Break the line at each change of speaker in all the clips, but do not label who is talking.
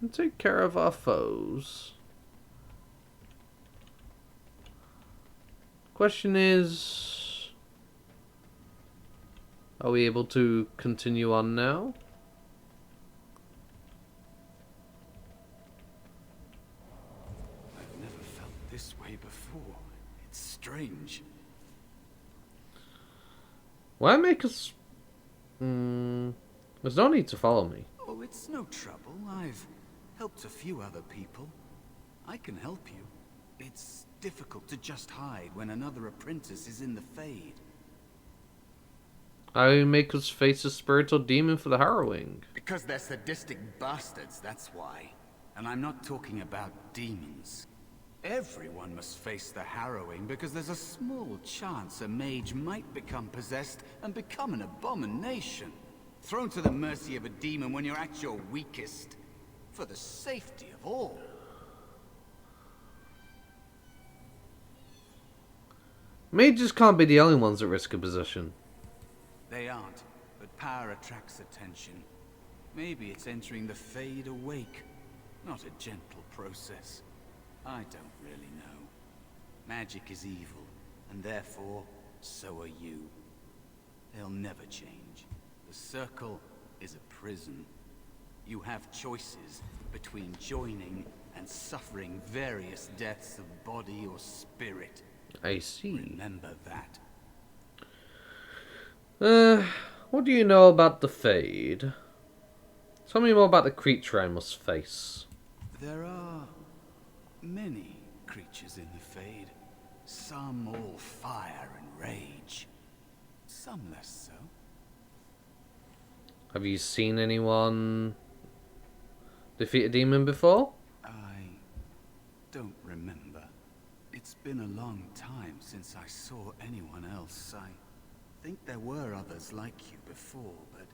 And take care of our foes. Question is, are we able to continue on now?
I've never felt this way before. It's strange.
Why make us... There's no need to follow me.
Oh, it's no trouble. I've helped a few other people. I can help you. It's difficult to just hide when another apprentice is in the Fade.
I make us face a spiritual demon for the Harrowing.
Because they're sadistic bastards, that's why. And I'm not talking about demons. Everyone must face the Harrowing because there's a small chance a mage might become possessed and become an abomination. Thrown to the mercy of a demon when you're at your weakest. For the safety of all.
Mages can't be the only ones at risk of possession.
They aren't, but power attracts attention. Maybe it's entering the Fade awake. Not a gentle process. I don't really know. Magic is evil, and therefore, so are you. They'll never change. The Circle is a prison. You have choices between joining and suffering various deaths of body or spirit.
I see.
Remember that.
What do you know about the Fade? Tell me more about the creature I must face.
There are many creatures in the Fade. Some all fire and rage. Some less so.
Have you seen anyone defeat a demon before?
I don't remember. It's been a long time since I saw anyone else. I think there were others like you before, but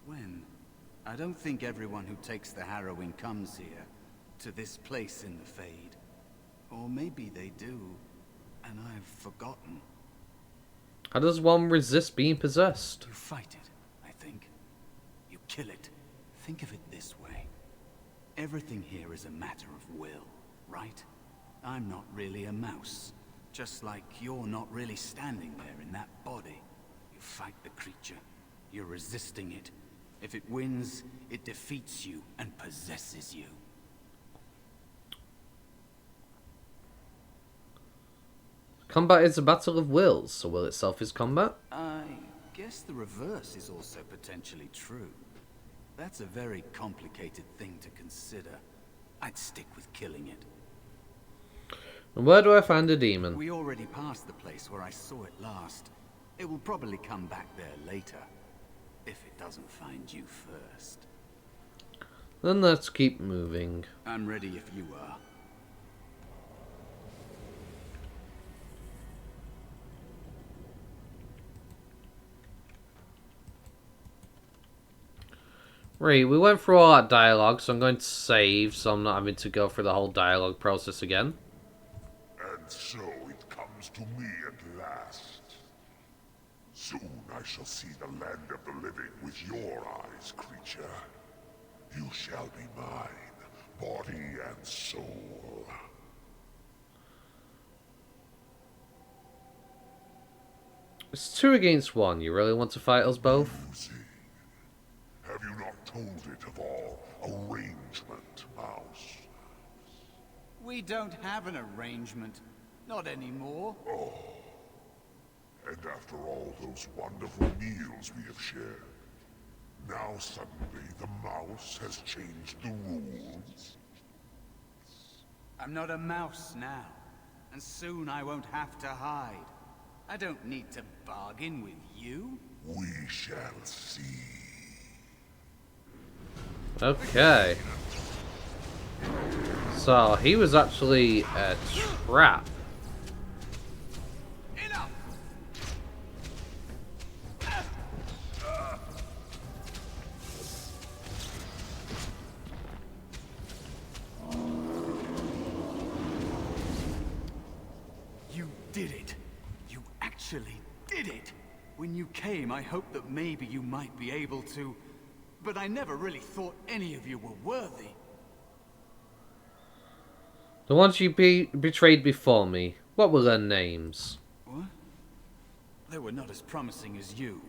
when? I don't think everyone who takes the Harrowing comes here, to this place in the Fade. Or maybe they do, and I've forgotten.
How does one resist being possessed?
You fight it, I think. You kill it. Think of it this way. Everything here is a matter of will, right? I'm not really a mouse. Just like you're not really standing there in that body. You fight the creature. You're resisting it. If it wins, it defeats you and possesses you.
Combat is a battle of wills, so will itself is combat?
I guess the reverse is also potentially true. That's a very complicated thing to consider. I'd stick with killing it.
And where do I find a demon?
We already passed the place where I saw it last. It will probably come back there later. If it doesn't find you first.
Then let's keep moving.
I'm ready if you are.
Right, we went through all that dialogue, so I'm going to save so I'm not having to go through the whole dialogue process again.
And so it comes to me at last. Soon I shall see the land of the living with your eyes, creature. You shall be mine, body and soul.
It's 2 against 1. You really want to fight us both?
Losing. Have you not told it of our arrangement, Mouse?
We don't have an arrangement. Not anymore.
Oh. And after all those wonderful meals we have shared, now suddenly the mouse has changed the rules?
I'm not a mouse now. And soon I won't have to hide. I don't need to bargain with you.
We shall see.
Okay. So, he was actually a trap.
Enough! You did it. You actually did it. When you came, I hoped that maybe you might be able to... But I never really thought any of you were worthy.
The ones you betrayed before me, what were their names?
What? They were not as promising as you.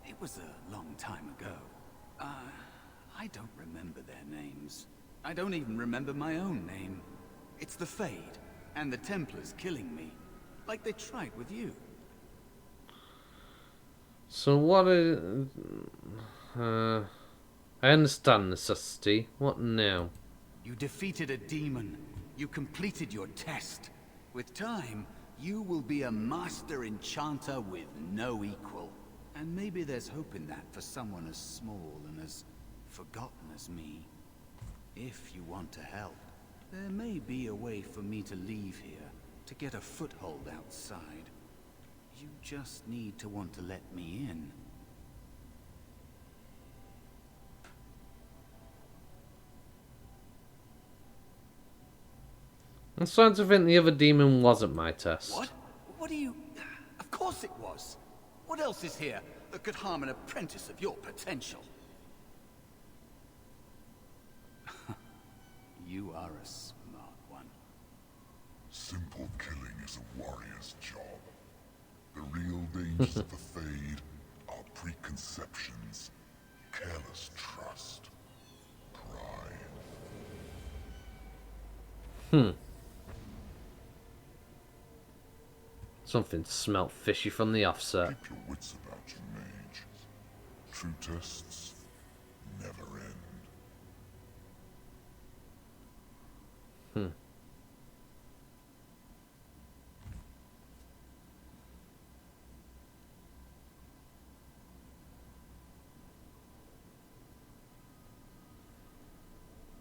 It was a long time ago. I don't remember their names. I don't even remember my own name. It's the Fade, and the Templars killing me. Like they tried with you.
So what is... I understand necessity. What now?
You defeated a demon. You completed your test. With time, you will be a master enchanter with no equal. And maybe there's hope in that for someone as small and as forgotten as me. If you want to help, there may be a way for me to leave here, to get a foothold outside. You just need to want to let me in.
I'm starting to think the other demon wasn't my test.
What? What do you... Of course it was. What else is here that could harm an apprentice of your potential? You are a smart one.
Simple killing is a warrior's job. The real dangers of the Fade are preconceptions, careless trust, pride.
Something smelt fishy from the offset.
Keep your wits about you, mage. True tests never end.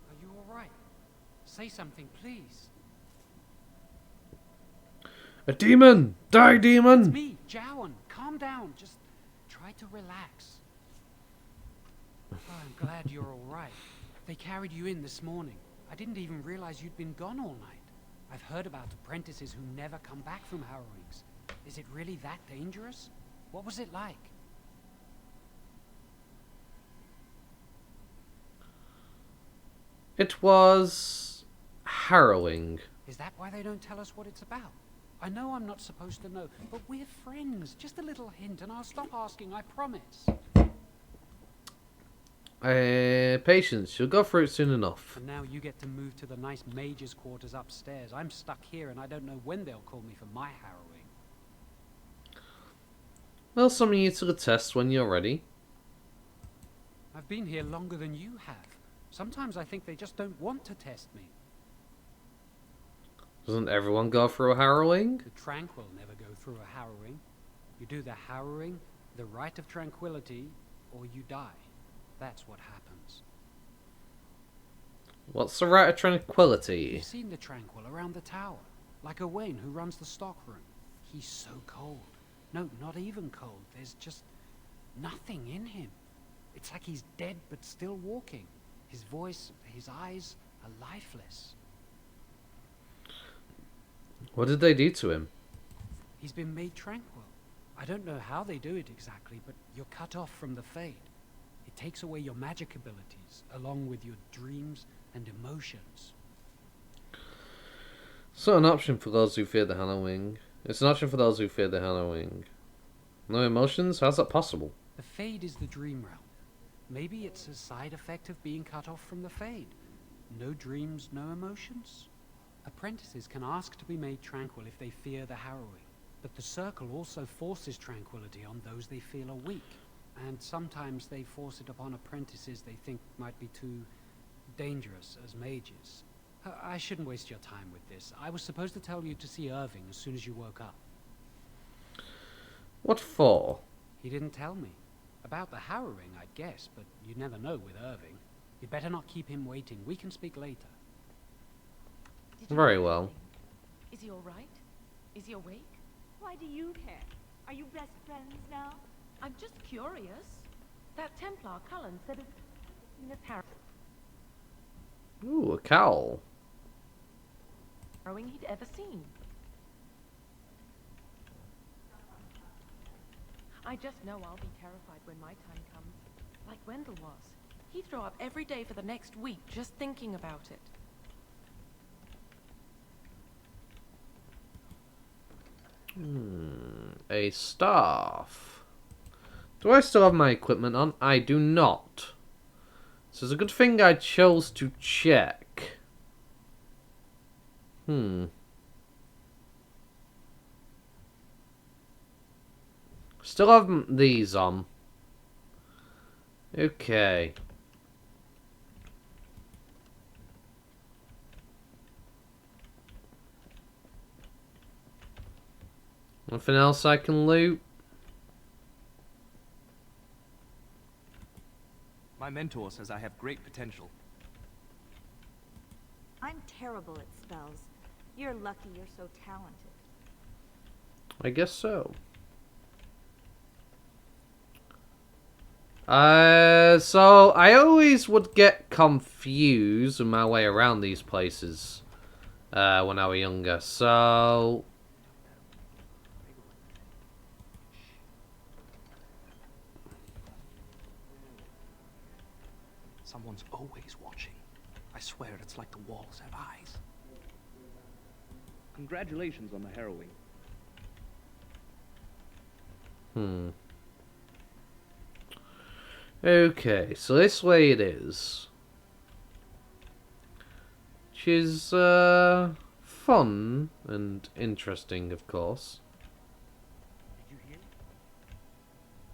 Are you all right? Say something, please.
A demon! Die, demon!
It's me, Jowan. Calm down. Just try to relax. Oh, I'm glad you're all right. They carried you in this morning. I didn't even realize you'd been gone all night. I've heard about apprentices who never come back from Harrowings. Is it really that dangerous? What was it like?
It was... harrowing.
Is that why they don't tell us what it's about? I know I'm not supposed to know, but we're friends. Just a little hint and I'll stop asking, I promise.
Patience. You'll go through it soon enough.
And now you get to move to the nice mage's quarters upstairs. I'm stuck here and I don't know when they'll call me for my harrowing.
They'll summon you to the test when you're ready.
I've been here longer than you have. Sometimes I think they just don't want to test me.
Doesn't everyone go through a harrowing?
The tranquil never go through a harrowing. You do the harrowing, the rite of tranquility, or you die. That's what happens.
What's the rite of tranquility?
You've seen the tranquil around the tower, like Owain who runs the stockroom. He's so cold. No, not even cold. There's just nothing in him. It's like he's dead but still walking. His voice, his eyes are lifeless.
What did they do to him?
He's been made tranquil. I don't know how they do it exactly, but you're cut off from the Fade. It takes away your magic abilities, along with your dreams and emotions.
It's not an option for those who fear the Hallowing. It's an option for those who fear the Hallowing. No emotions? How's that possible?
The Fade is the dream realm. Maybe it's a side effect of being cut off from the Fade. No dreams, no emotions? Apprentices can ask to be made tranquil if they fear the harrowing, but the Circle also forces tranquility on those they feel are weak, and sometimes they force it upon apprentices they think might be too dangerous as mages. I shouldn't waste your time with this. I was supposed to tell you to see Irving as soon as you woke up.
What for?
He didn't tell me. About the harrowing, I'd guess, but you never know with Irving. You'd better not keep him waiting. We can speak later.
Very well.
Is he all right? Is he awake? Why do you care? Are you best friends now? I'm just curious. That Templar Cullen said it in a
Ooh, a cowl.
harrowing he'd ever seen. I just know I'll be terrified when my time comes, like Wendell was. He'd throw up every day for the next week just thinking about it.
A staff. Do I still have my equipment on? I do not. So it's a good thing I chose to check. Still have these on. Okay. Nothing else I can loot?
My mentor says I have great potential.
I'm terrible at spells. You're lucky you're so talented.
I guess so. So I always would get confused in my way around these places when I was younger. So
Someone's always watching. I swear it's like the walls have eyes. Congratulations on the Harrowing.
Okay, so this way it is. Which is fun and interesting, of course.
Did you hear?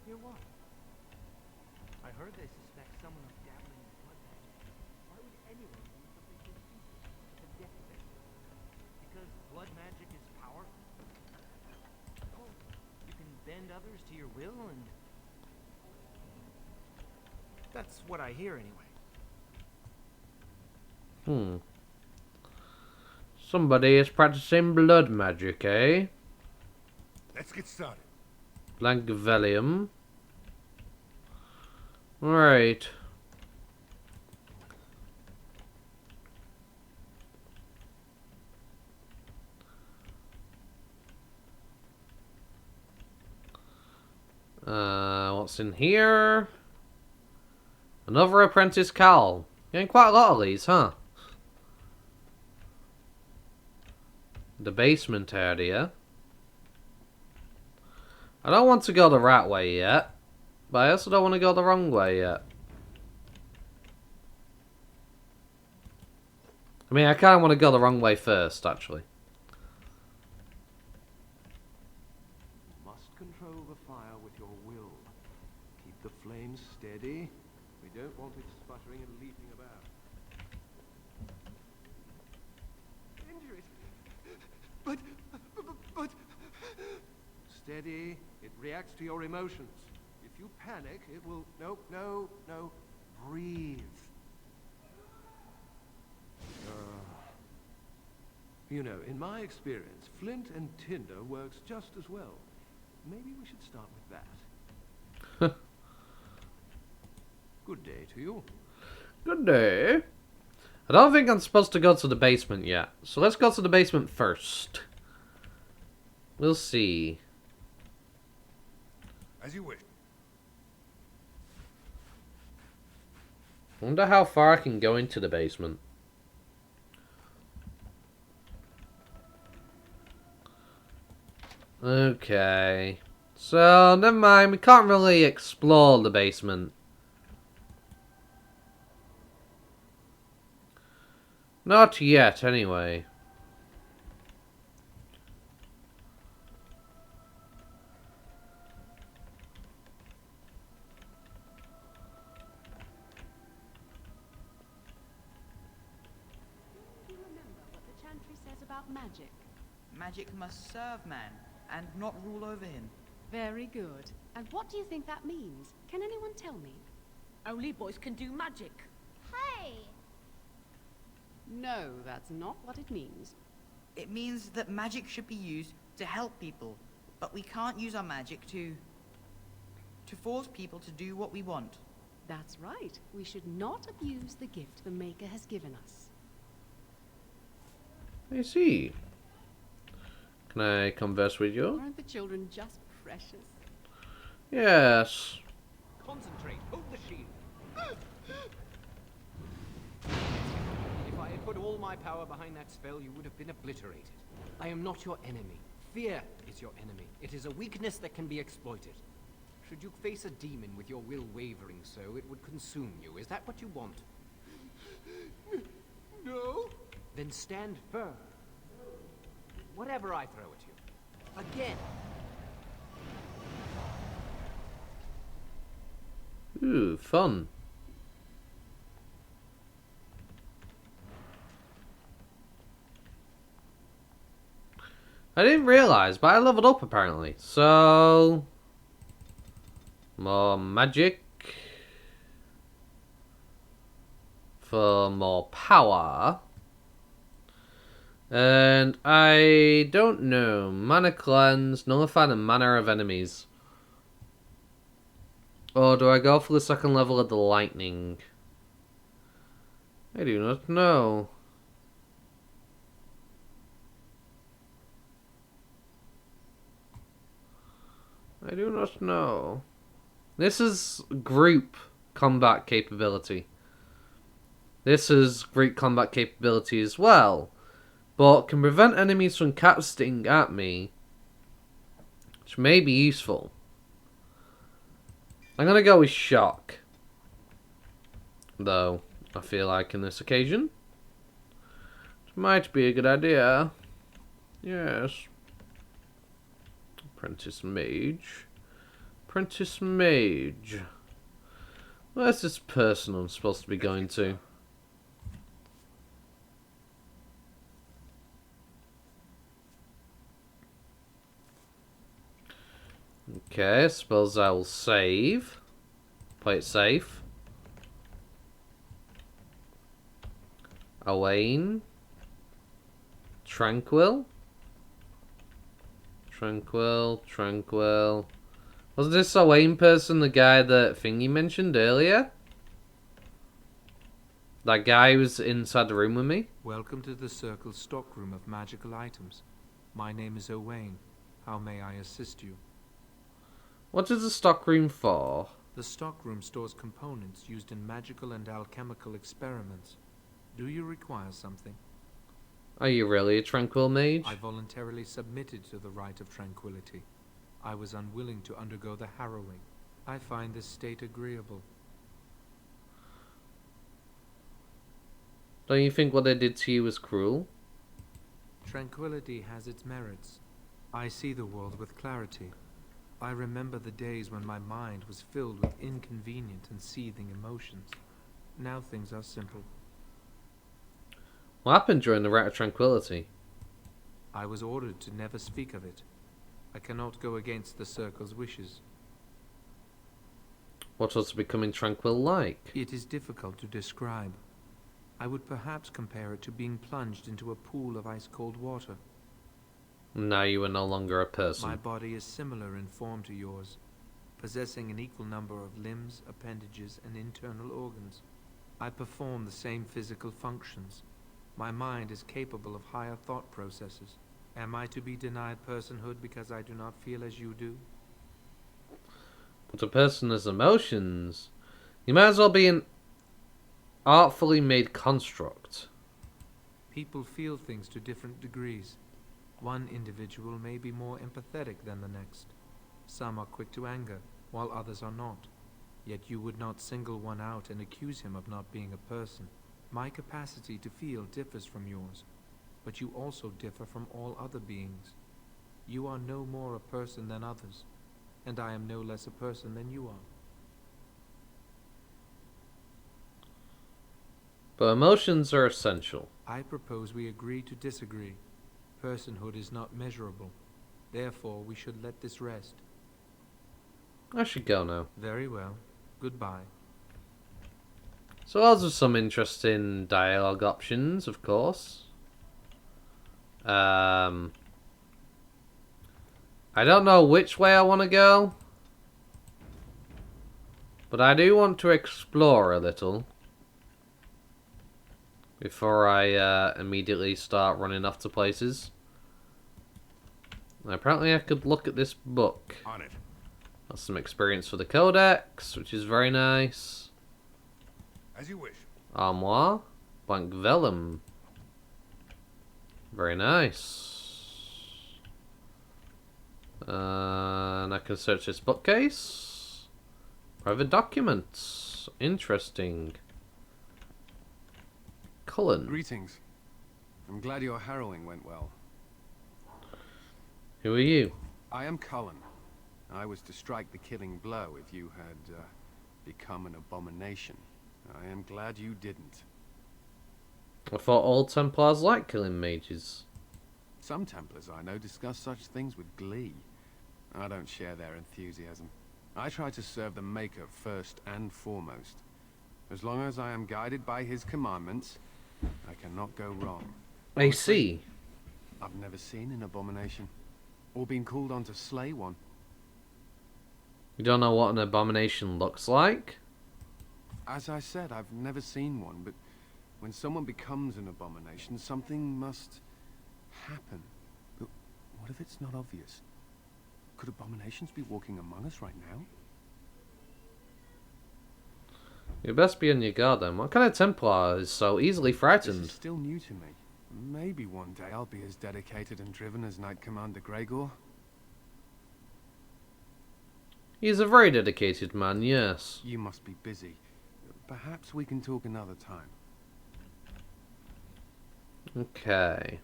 Hear what? I heard they suspect someone of dabbling in blood magic. Why would anyone do something so stupid? To death it. Because blood magic is powerful? Oh, you can bend others to your will and... That's what I hear anyway.
Somebody is practicing blood magic, eh?
Let's get started.
Blankvelium. Alright. What's in here? Another apprentice Cal. Getting quite a lot of these, huh? The basement area. I don't want to go the right way yet, but I also don't want to go the wrong way yet. I mean, I kind of want to go the wrong way first, actually.
You must control the fire with your will. Keep the flames steady. We don't want it sputtering and leaping about.
Injuries. But...
Steady. It reacts to your emotions. If you panic, it will... No. Breathe. You know, in my experience, flint and tinder works just as well. Maybe we should start with that. Good day to you.
Good day. I don't think I'm supposed to go to the basement yet. So let's go to the basement first. We'll see.
As you wish.
Wonder how far I can go into the basement. Okay. So, never mind. We can't really explore the basement. Not yet, anyway.
Do you remember what the chantry says about magic?
Magic must serve man, and not rule over him.
Very good. And what do you think that means? Can anyone tell me? Only boys can do magic.
Hey!
No, that's not what it means.
It means that magic should be used to help people, but we can't use our magic to force people to do what we want.
That's right. We should not abuse the gift the Maker has given us.
I see. Can I converse with you?
Aren't the children just precious?
Yes.
Concentrate. Hold the shield. If I had put all my power behind that spell, you would have been obliterated. I am not your enemy. Fear is your enemy. It is a weakness that can be exploited. Should you face a demon with your will wavering so, it would consume you. Is that what you want? No. Then stand firm. Whatever I throw at you. Again.
Ooh, fun. I didn't realise, but I leveled up apparently. So... more magic. For more power. And I don't know. Mana cleanse, nullify the mana of enemies. Or do I go for the second level of the lightning? I do not know. I do not know. This is group combat capability. This is group combat capability as well. But can prevent enemies from casting at me. Which may be useful. I'm gonna go with shock. Though, I feel like in this occasion. Which might be a good idea. Yes. Apprentice Mage. Apprentice Mage. Where's this person I'm supposed to be going to? Okay, I suppose I will save. Play it safe. Owain. Tranquil. Tranquil. Wasn't this Owain person the guy that Thingy mentioned earlier? That guy who was inside the room with me?
Welcome to the Circle's stockroom of magical items. My name is Owain. How may I assist you?
What is the stockroom for?
The stockroom stores components used in magical and alchemical experiments. Do you require something?
Are you really a tranquil mage?
I voluntarily submitted to the rite of tranquility. I was unwilling to undergo the harrowing. I find this state agreeable.
Don't you think what they did to you was cruel?
Tranquility has its merits. I see the world with clarity. I remember the days when my mind was filled with inconvenient and seething emotions. Now things are simple.
What happened during the Rite of Tranquility?
I was ordered to never speak of it. I cannot go against the Circle's wishes.
What was becoming tranquil like?
It is difficult to describe. I would perhaps compare it to being plunged into a pool of ice-cold water.
Now you are no longer a person.
My body is similar in form to yours, possessing an equal number of limbs, appendages, and internal organs. I perform the same physical functions. My mind is capable of higher thought processes. Am I to be denied personhood because I do not feel as you do?
But a person has emotions. You might as well be an artfully made construct.
People feel things to different degrees. One individual may be more empathetic than the next. Some are quick to anger, while others are not. Yet you would not single one out and accuse him of not being a person. My capacity to feel differs from yours, but you also differ from all other beings. You are no more a person than others, and I am no less a person than you are.
But emotions are essential.
I propose we agree to disagree. Personhood is not measurable. Therefore, we should let this rest.
I should go now.
Very well. Goodbye.
So those are some interesting dialogue options, of course. I don't know which way I want to go. But I do want to explore a little. Before I immediately start running off to places. And apparently I could look at this book.
On it.
That's some experience for the codex, which is very nice.
As you wish.
Armoire. Blank vellum. Very nice. And I can search this bookcase. Private documents. Interesting. Cullen.
Greetings. I'm glad your harrowing went well.
Who are you?
I am Cullen. I was to strike the killing blow if you had become an abomination. I am glad you didn't.
I thought all Templars like killing mages.
Some Templars I know discuss such things with glee. I don't share their enthusiasm. I try to serve the Maker first and foremost. As long as I am guided by his commandments, I cannot go wrong.
I see.
I've never seen an abomination, or been called on to slay one.
You don't know what an abomination looks like?
As I said, I've never seen one, but when someone becomes an abomination, something must happen. But what if it's not obvious? Could abominations be walking among us right now?
You best be on your guard then. What kind of Templar is so easily
This
frightened?
is still new to me. Maybe one day I'll be as dedicated and driven as Knight Commander Gregor.
He's a very dedicated man, yes.
You must be busy. Perhaps we can talk another time.
Okay.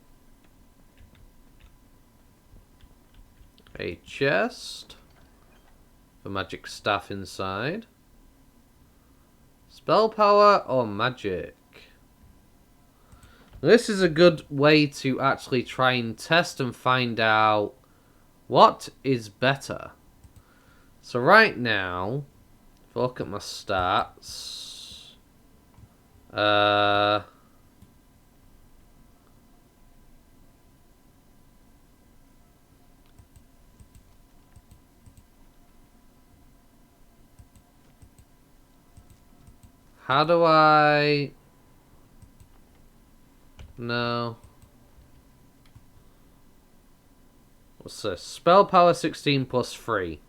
A chest. The magic staff inside. Spell power or magic? This is a good way to actually try and test and find out what is better. So right now, if I look at my stats, how do I... No. What's this? Spell power 16 plus 3.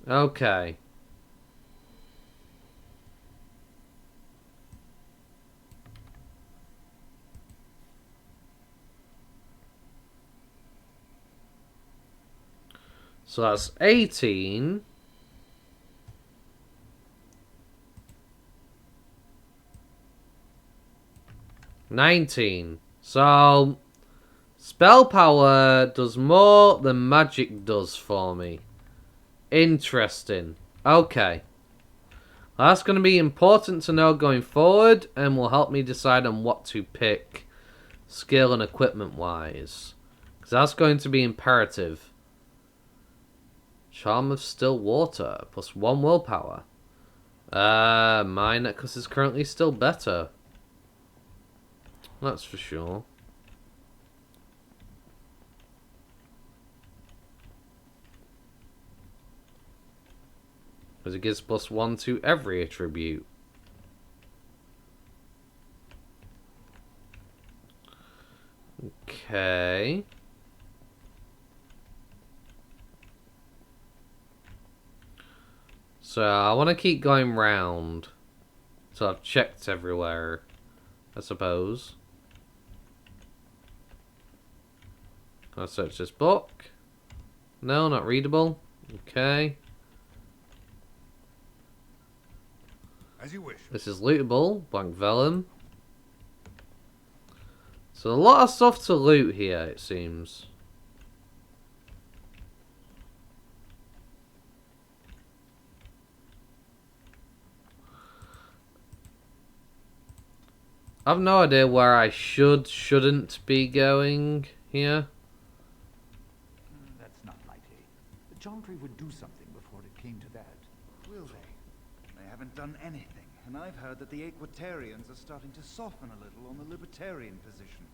Okay. So that's 18. $19. So spell power does more than magic does for me. Interesting. Okay. That's going to be important to know going forward and will help me decide on what to pick skill and equipment wise. Because that's going to be imperative. Charm of Still Water plus 1 willpower. Mine, because it's currently still better. That's for sure. Because it gives plus 1 to every attribute. Okay. So I want to keep going round. So I've checked everywhere, I suppose. Can I search this book? No, not readable. Okay.
As you wish.
This is lootable. Blank vellum. So a lot of stuff to loot here, it seems. I've no idea where I shouldn't be going here.
That's not likely. The Chantry would do something before it came to that.
Will they? They haven't done anything, and I've heard that the Equitarians are starting to soften a little on the Libertarian position.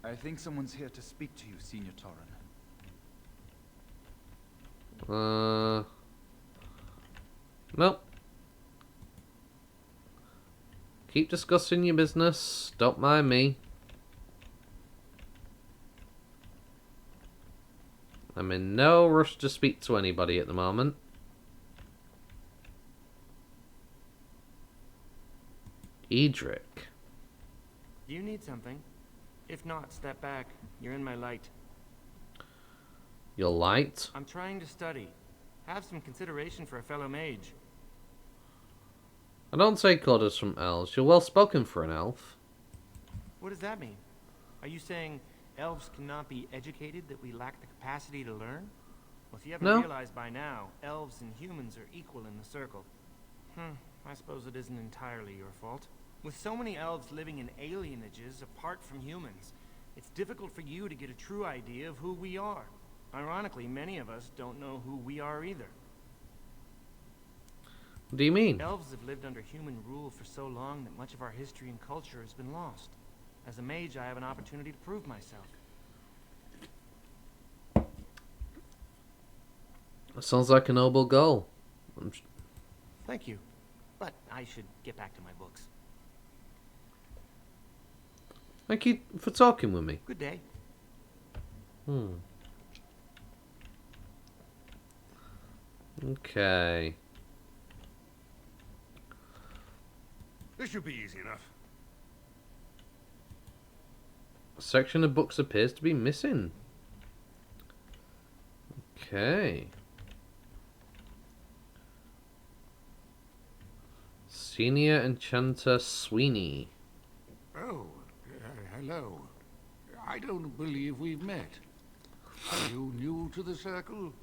I think someone's here to speak to you, Senior Torren.
Nope. Keep discussing your business. Don't mind me. I'm in no rush to speak to anybody at the moment. Edric.
Do you need something? If not, step back. You're in my light.
Your light?
I'm trying to study. Have some consideration for a fellow mage.
I don't take orders from elves. You're well spoken for an elf.
What does that mean? Are you saying elves cannot be educated, that we lack the capacity to learn? Well, if you haven't realized by now, elves and humans are equal in the circle. I suppose it isn't entirely your fault. With so many elves living in alienages apart from humans, it's difficult for you to get a true idea of who we are. Ironically, many of us don't know who we are either.
What do you mean?
Elves have lived under human rule for so long that much of our history and culture has been lost. As a mage, I have an opportunity to prove myself.
That sounds like a noble goal.
Thank you. But I should get back to my books.
Thank you for talking with me.
Good day.
Okay.
This should be easy enough.
A section of books appears to be missing. Okay. Senior Enchanter Sweeney.
Oh, hello. I don't believe we've met. Are you new to the circle?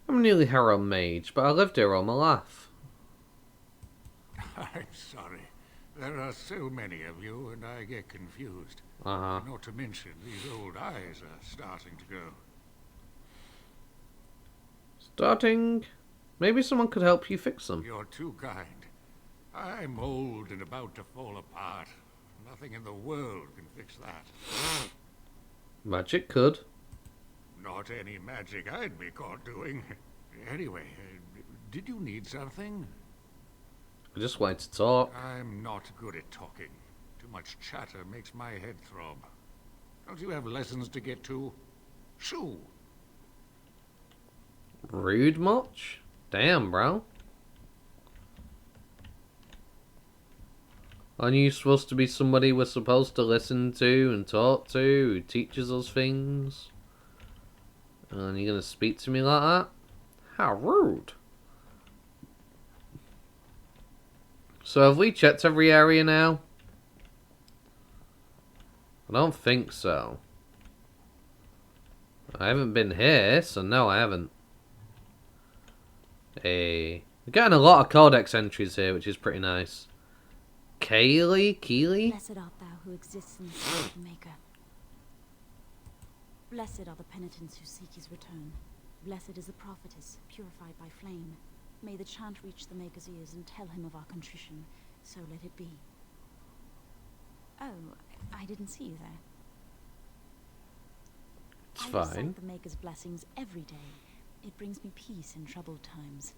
I'm a newly Harrow mage, but I lived here all my life.
I'm sorry. There are so many of you, and I get confused. Not to mention, these old eyes are starting to go.
Starting? Maybe someone could help you fix them.
You're too kind. I'm old and about to fall apart. Nothing in the world can fix that.
Magic could.
Not any magic I'd be caught doing. Anyway, did you need something?
I just wanted to talk.
I'm not good at talking. Too much chatter makes my head throb. Don't you have lessons to get to? Shoo!
Rude much? Damn, bro. Aren't you supposed to be somebody we're supposed to listen to and talk to, who teaches us things? And you're gonna speak to me like that? How rude. So have we checked every area now? I don't think so. I haven't been here, so no, I haven't. Hey, we're getting a lot of codex entries here, which is pretty nice. Keely?
Blessed art thou who exists in the sight of the Maker. Blessed are the penitents who seek his return. Blessed is the prophetess, purified by flame. May the chant reach the Maker's ears and tell him of our contrition. So let it be. Oh, I didn't see you there.
It's
I
fine.
recite the Maker's blessings every day. It brings me peace in troubled times.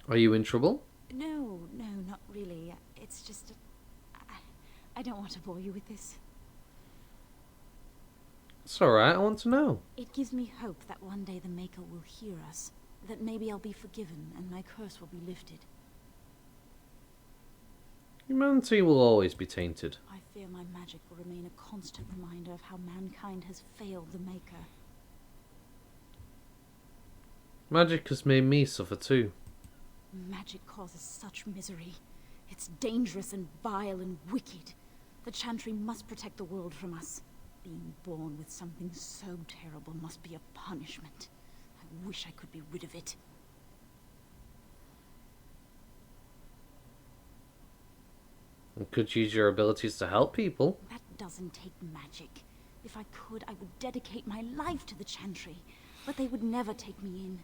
Are you in trouble?
No, not really. It's just... I don't want to bore you with this.
It's alright, I want to know.
It gives me hope that one day the Maker will hear us. That maybe I'll be forgiven and my curse will be lifted.
Humanity will always be tainted.
I fear my magic will remain a constant reminder of how mankind has failed the Maker.
Magic has made me suffer too.
Magic causes such misery. It's dangerous and vile and wicked. The Chantry must protect the world from us. Being born with something so terrible must be a punishment. I wish I could be rid of it.
You could use your abilities to help people.
That doesn't take magic. If I could, I would dedicate my life to the Chantry. But they would never take me in.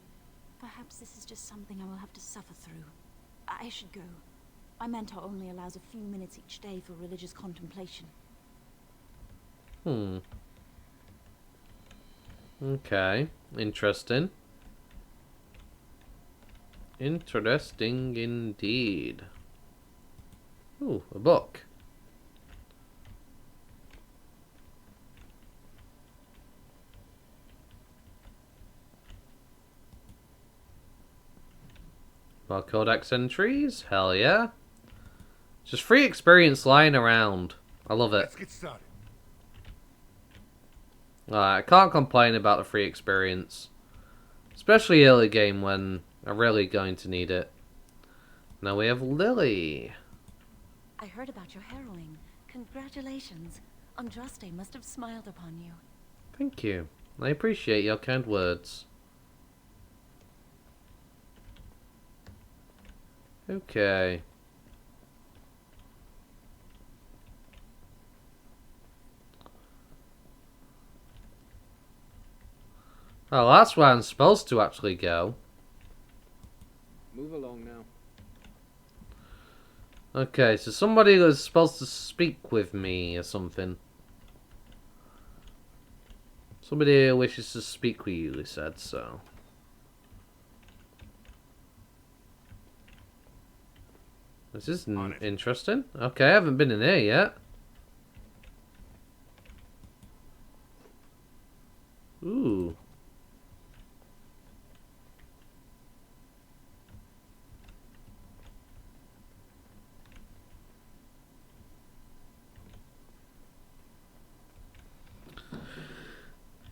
Perhaps this is just something I will have to suffer through. I should go. My mentor only allows a few minutes each day for religious contemplation.
Okay. Interesting. Interesting indeed. Ooh, a book. Well, codex entries? Hell yeah. Just free experience lying around. I love it.
Let's get started.
I can't complain about the free experience. Especially early game when I'm really going to need it. Now we have Lily.
I heard about your harrowing. Congratulations. Andraste must have smiled upon you.
Thank you. I appreciate your kind words. Okay. Oh, that's where I'm supposed to actually go.
Move along now.
Okay, so somebody was supposed to speak with me or something. Somebody wishes to speak with you, he said, so. This is interesting. Okay, I haven't been in here yet. Ooh.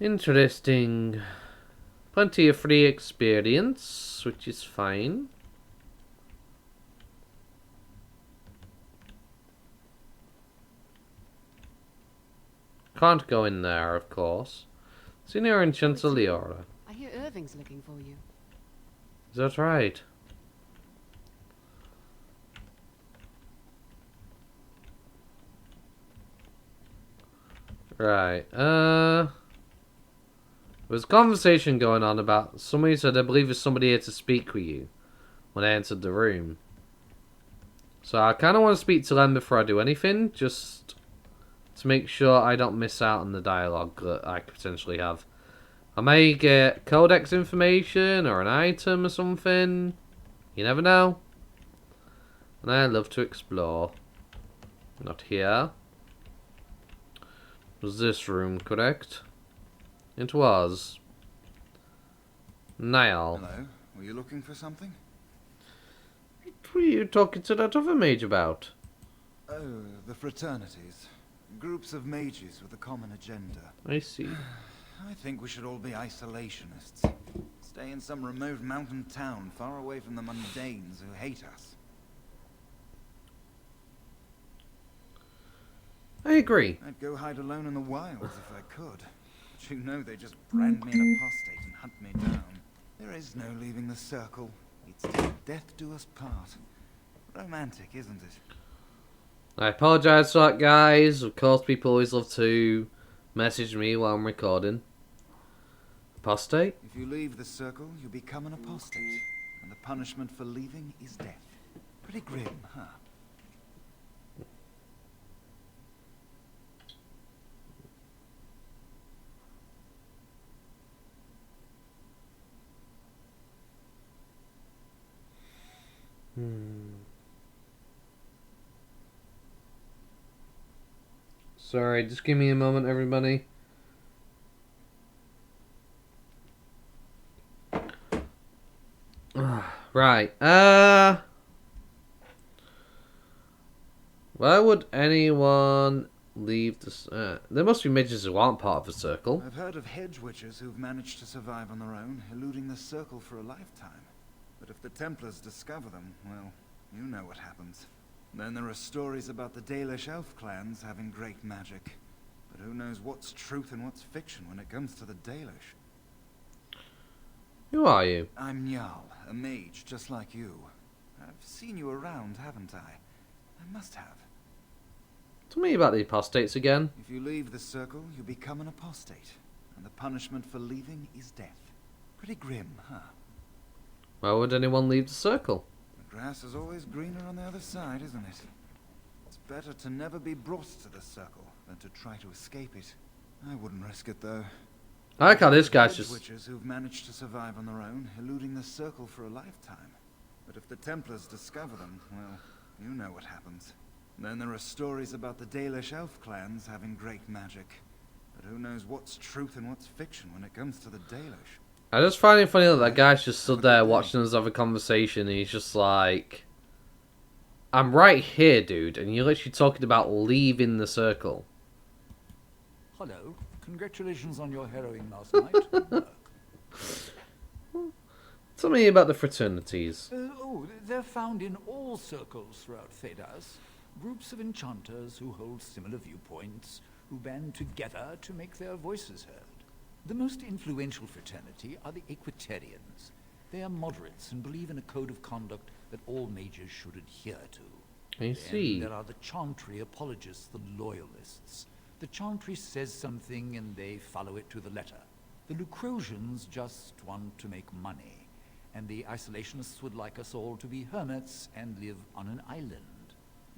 Interesting. Plenty of free experience, which is fine. Can't go in there, of course. Senior and Chancellor.
I hear Irving's looking for you.
Is that right? Right, there's a conversation going on about... Somebody said, I believe there's somebody here to speak with you. When I entered the room. So I kind of want to speak to them before I do anything. Just to make sure I don't miss out on the dialogue that I could potentially have. I may get codex information or an item or something. You never know. And I love to explore. Not here. Was this room correct? It was. Niall.
Hello. Were you looking for something?
What were you talking to that other mage about?
Oh, the fraternities. Groups of mages with a common agenda.
I see.
I think we should all be isolationists. Stay in some remote mountain town, far away from the mundanes who hate us.
I agree.
I'd go hide alone in the wilds if I could. But you know they just brand me an apostate and hunt me down. There is no leaving the circle. It's till death do us part. Romantic, isn't it?
I apologise for that, guys. Of course, people always love to message me while I'm recording. Apostate?
If you leave the circle, you become an apostate. And the punishment for leaving is death. Pretty grim, huh?
Sorry, just give me a moment, everybody. Right, why would anyone leave this? There must be midgets who aren't part of the circle.
I've heard of hedge witches who've managed to survive on their own, eluding the circle for a lifetime. But if the Templars discover them, well, you know what happens. Then there are stories about the Dalish elf clans having great magic. But who knows what's truth and what's fiction when it comes to the Dalish?
Who are you?
I'm Njal, a mage just like you. I've seen you around, haven't I? I must have.
Tell me about the apostates again.
If you leave the circle, you become an apostate. And the punishment for leaving is death. Pretty grim, huh?
Why would anyone leave the circle?
The grass is always greener on the other side, isn't it? It's better to never be brought to the circle than to try to escape it. I wouldn't risk it, though.
I like how this guy's just...
witches who've managed to survive on their own, eluding the circle for a lifetime. But if the Templars discover them, well, you know what happens. Then there are stories about the Dalish elf clans having great magic. But who knows what's truth and what's fiction when it comes to the Dalish?
I just find it funny that guy's just stood there watching us have a conversation and he's just like... I'm right here, dude, and you're literally talking about leaving the circle.
Hello. Congratulations on your harrowing last night. Good work.
Tell me about the fraternities.
They're found in all circles throughout Thedas. Groups of enchanters who hold similar viewpoints, who band together to make their voices heard. The most influential fraternity are the Equitarians. They are moderates and believe in a code of conduct that all mages should adhere to.
I see.
Then there are the Chantry apologists, the loyalists. The Chantry says something and they follow it to the letter. The Lucrosians just want to make money, and the isolationists would like us all to be hermits and live on an island.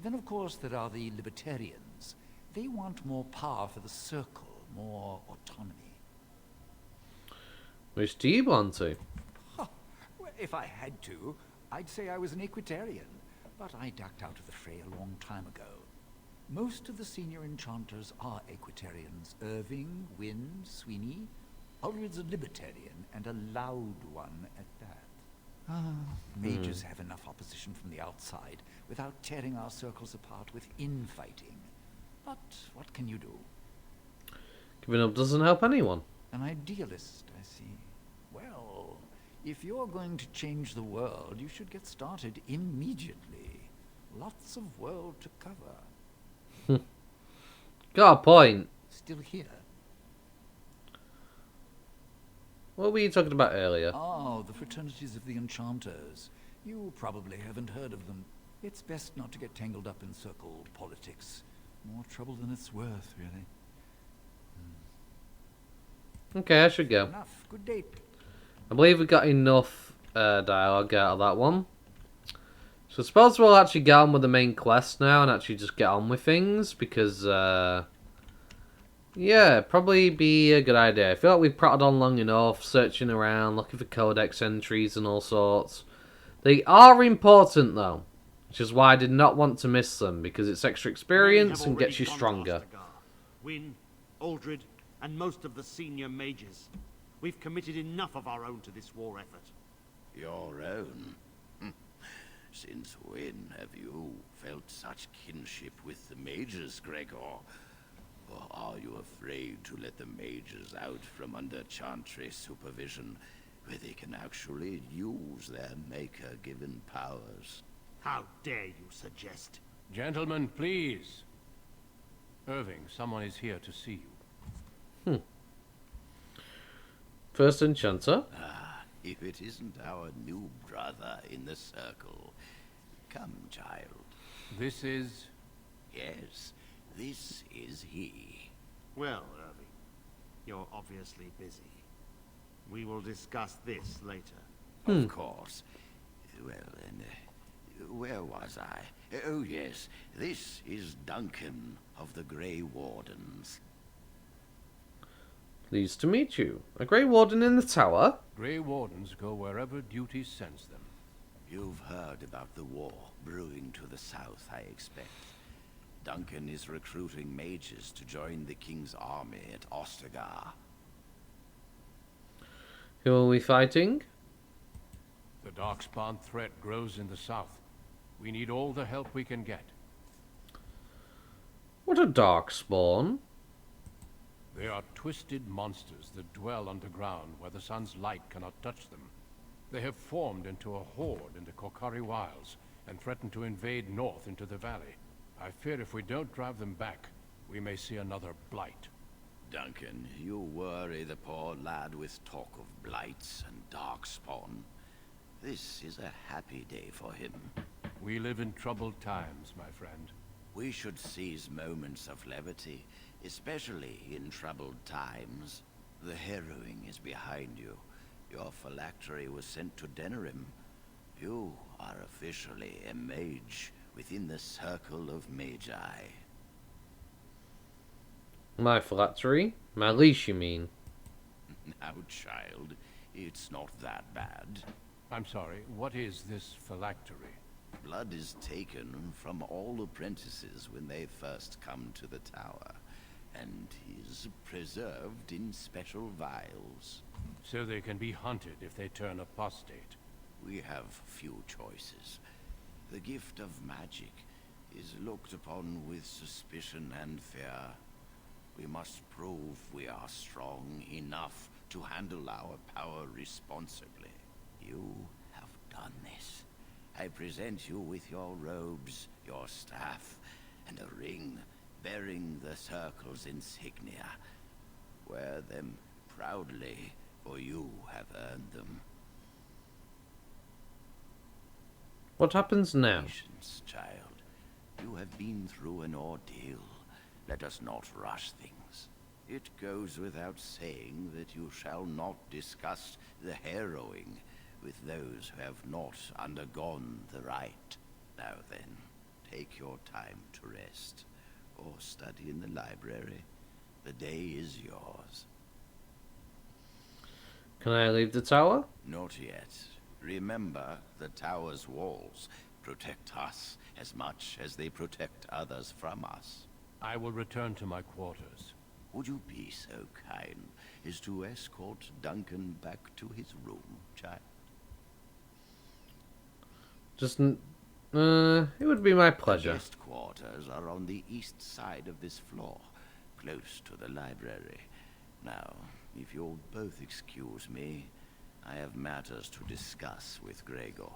Then, of course, there are the libertarians. They want more power for the circle, more autonomy.
Which do you belong to?
Well, if I had to, I'd say I was an Equitarian, but I ducked out of the fray a long time ago. Most of the senior enchanters are Equitarians. Irving, Wynne, Sweeney. Ulrid's a libertarian, and a loud one at that. Mages have enough opposition from the outside without tearing our circles apart with infighting. But what can you do?
Giving up doesn't help anyone.
An idealist, I see. Well, if you're going to change the world, you should get started immediately. Lots of world to cover.
Got a point.
Still here?
What were you talking about earlier?
Oh, the fraternities of the enchanters. You probably haven't heard of them. It's best not to get tangled up in circle politics. More trouble than it's worth, really.
Okay, I should go.
Enough. Good day.
I believe we got enough dialogue out of that one. So I suppose we'll actually get on with the main quest now and actually just get on with things, because, yeah, probably be a good idea. I feel like we've prattled on long enough, searching around, looking for codex entries and all sorts. They are important, though, which is why I did not want to miss them, because it's extra experience and gets you stronger.
Wynne, Aldred, and most of the senior mages. We've committed enough of our own to this war effort.
Your own? Since when have you felt such kinship with the mages, Gregor? Or are you afraid to let the mages out from under Chantry supervision, where they can actually use their Maker-given powers?
How dare you suggest?
Gentlemen, please. Irving, someone is here to see you.
First enchanter?
If it isn't our new brother in the circle. Come, child.
This is...
Yes, this is he.
Well, Irving, you're obviously busy. We will discuss this later.
Of course. Well, then, where was I? Oh, yes, this is Duncan of the Grey Wardens.
Pleased to meet you. A Grey Warden in the tower?
Grey Wardens go wherever duty sends them.
You've heard about the war brewing to the south, I expect. Duncan is recruiting mages to join the King's army at Ostagar.
Who are we fighting?
The Darkspawn threat grows in the south. We need all the help we can get.
What a Darkspawn?
They are twisted monsters that dwell underground where the sun's light cannot touch them. They have formed into a horde in the Korkari Wilds and threaten to invade north into the valley. I fear if we don't drive them back, we may see another blight.
Duncan, you worry the poor lad with talk of blights and darkspawn. This is a happy day for him.
We live in troubled times, my friend.
We should seize moments of levity, especially in troubled times. The Harrowing is behind you. Your phylactery was sent to Denerim. You are officially a mage within the circle of Magi.
My phylactery? My leash, you mean?
Now, child, it's not that bad.
I'm sorry, what is this phylactery?
Blood is taken from all apprentices when they first come to the tower, and is preserved in special vials.
So they can be hunted if they turn apostate.
We have few choices. The gift of magic is looked upon with suspicion and fear. we must prove we are strong enough to handle our power responsibly. You have done this. I present you with your robes, your staff, and a ring bearing the Circle's insignia. Wear them proudly, for you have earned them.
What happens now?
Patience, child. You have been through an ordeal. Let us not rush things. It goes without saying that you shall not discuss the harrowing with those who have not undergone the rite. Now then, take your time to rest, or study in the library. The day is yours.
Can I leave the tower?
Not yet. Remember, the tower's walls protect us as much as they protect others from us.
I will return to my quarters.
Would you be so kind as to escort Duncan back to his room, child?
It would be my pleasure.
The guest quarters are on the east side of this floor, close to the library. Now, if you'll both excuse me, I have matters to discuss with Gregor.